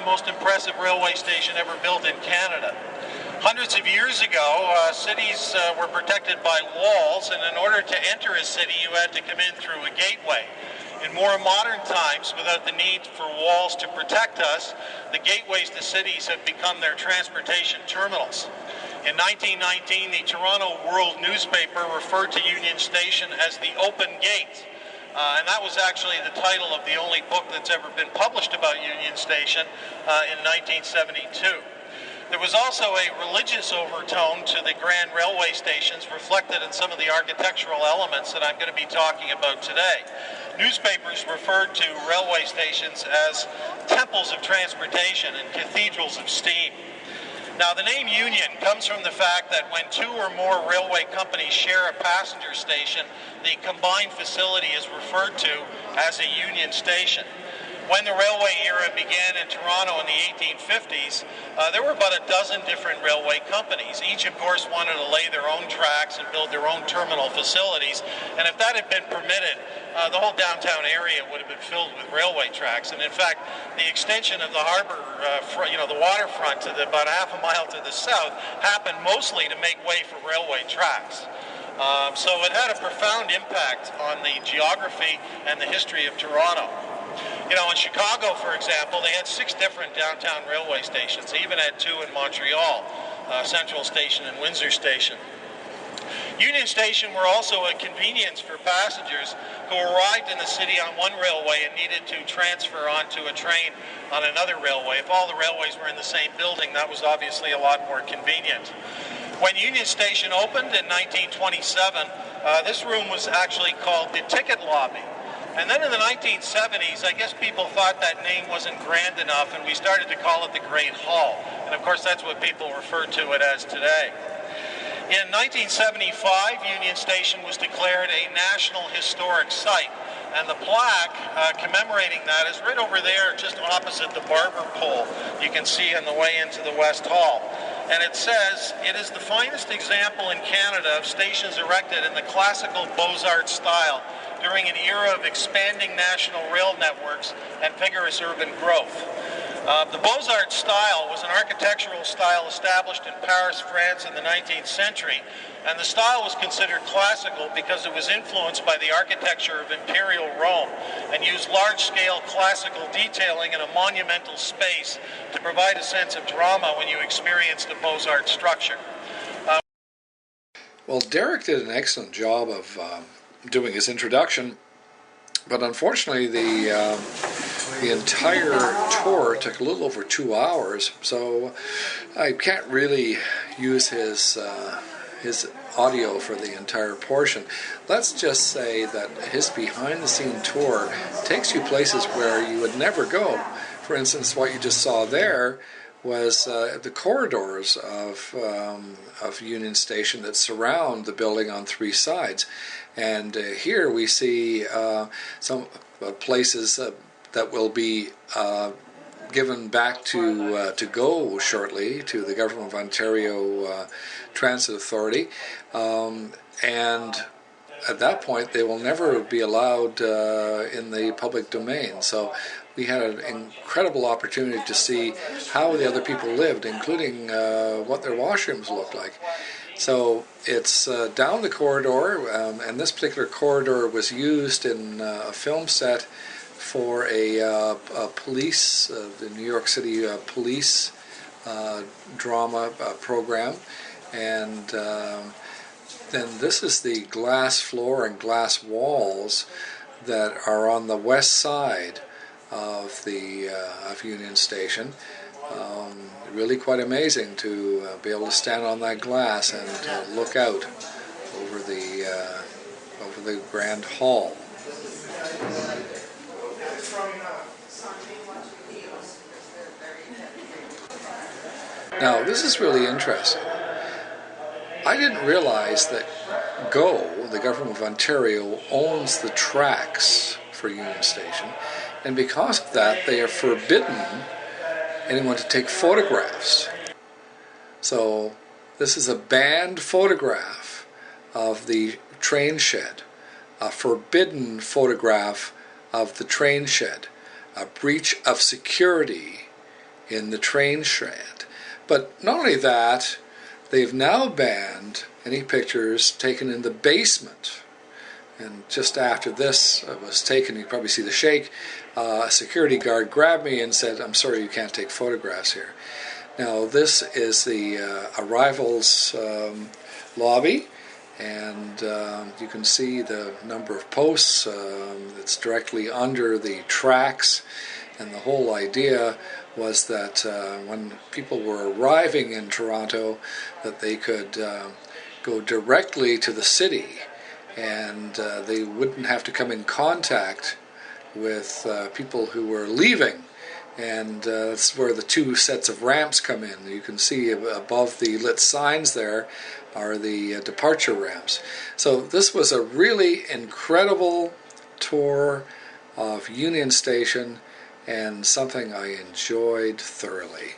most impressive railway station ever built in Canada. Hundreds of years ago, cities were protected by walls, and in order to enter a city, you had to come in through a gateway. In more modern times, without the need for walls to protect us, the gateways to cities have become their transportation terminals. In 1919, the Toronto World newspaper referred to Union Station as the Open Gate. And that was actually the title of the only book that's ever been published about Union Station in 1972. There was also a religious overtone to the grand railway stations reflected in some of the architectural elements that I'm going to be talking about today. Newspapers referred to railway stations as temples of transportation and cathedrals of steam. Now, the name Union comes from the fact that when two or more railway companies share a passenger station, the combined facility is referred to as a Union Station. When the railway era began in Toronto in the 1850s, there were about a dozen different railway companies. Each, of course, wanted to lay their own tracks and build their own terminal facilities. And if that had been permitted, the whole downtown area would have been filled with railway tracks. And in fact, the extension of the harbor, the waterfront to about half a mile to the south, happened mostly to make way for railway tracks. So it had a profound impact on the geography and the history of Toronto. You know, in Chicago, for example, they had 6 different downtown railway stations. They even had 2 in Montreal, Central Station and Windsor Station. Union Station were also a convenience for passengers who arrived in the city on one railway and needed to transfer onto a train on another railway. If all the railways were in the same building, that was obviously a lot more convenient. When Union Station opened in 1927, this room was actually called the ticket lobby. And then in the 1970s, I guess people thought that name wasn't grand enough, and we started to call it the Great Hall. And of course, that's what people refer to it as today. In 1975, Union Station was declared a National Historic Site, and the plaque commemorating that is right over there, just opposite the barber pole you can see on the way into the West Hall. And it says, "It is the finest example in Canada of stations erected in the classical Beaux-Arts style during an era of expanding national rail networks and vigorous urban growth." The Beaux-Arts style was an architectural style established in Paris, France in the 19th century, and the style was considered classical because it was influenced by the architecture of Imperial Rome and used large-scale classical detailing in a monumental space to provide a sense of drama when you experienced a Beaux-Arts structure. Well, Derek did an excellent job of doing his introduction, but unfortunately the entire tour took a little over 2 hours, so I can't really use his audio for the entire portion. Let's just say that his behind-the-scene tour takes you places where you would never go. For instance, what you just saw there was the corridors of Union Station that surround the building on 3 sides. And here we see some places that will be given back to GO shortly to the Government of Ontario Transit Authority, and at that point they will never be allowed in the public domain. So we had an incredible opportunity to see how the other people lived, including what their washrooms looked like. So it's down the corridor, and this particular corridor was used in a film set for a police, the New York City police drama program. And then this is the glass floor and glass walls that are on the west side of the of Union Station. Really quite amazing to be able to stand on that glass and look out over the Grand Hall. Now, this is really interesting. I didn't realize that GO, the Government of Ontario, owns the tracks for Union Station, and because of that, they are forbidden anyone to take photographs. So this is a banned photograph of the train shed, a forbidden photograph of the train shed, a breach of security in the train shred. But not only that, they've now banned any pictures taken in the basement. And just after this was taken, you can probably see the shake, a security guard grabbed me and said, "I'm sorry, you can't take photographs here." Now this is the arrivals lobby, and you can see the number of posts. It's directly under the tracks, and the whole idea was that when people were arriving in Toronto, that they could go directly to the city, and they wouldn't have to come in contact with people who were leaving. And that's where the two sets of ramps come in. You can see above the lit signs there are the departure ramps. So this was a really incredible tour of Union Station, and something I enjoyed thoroughly.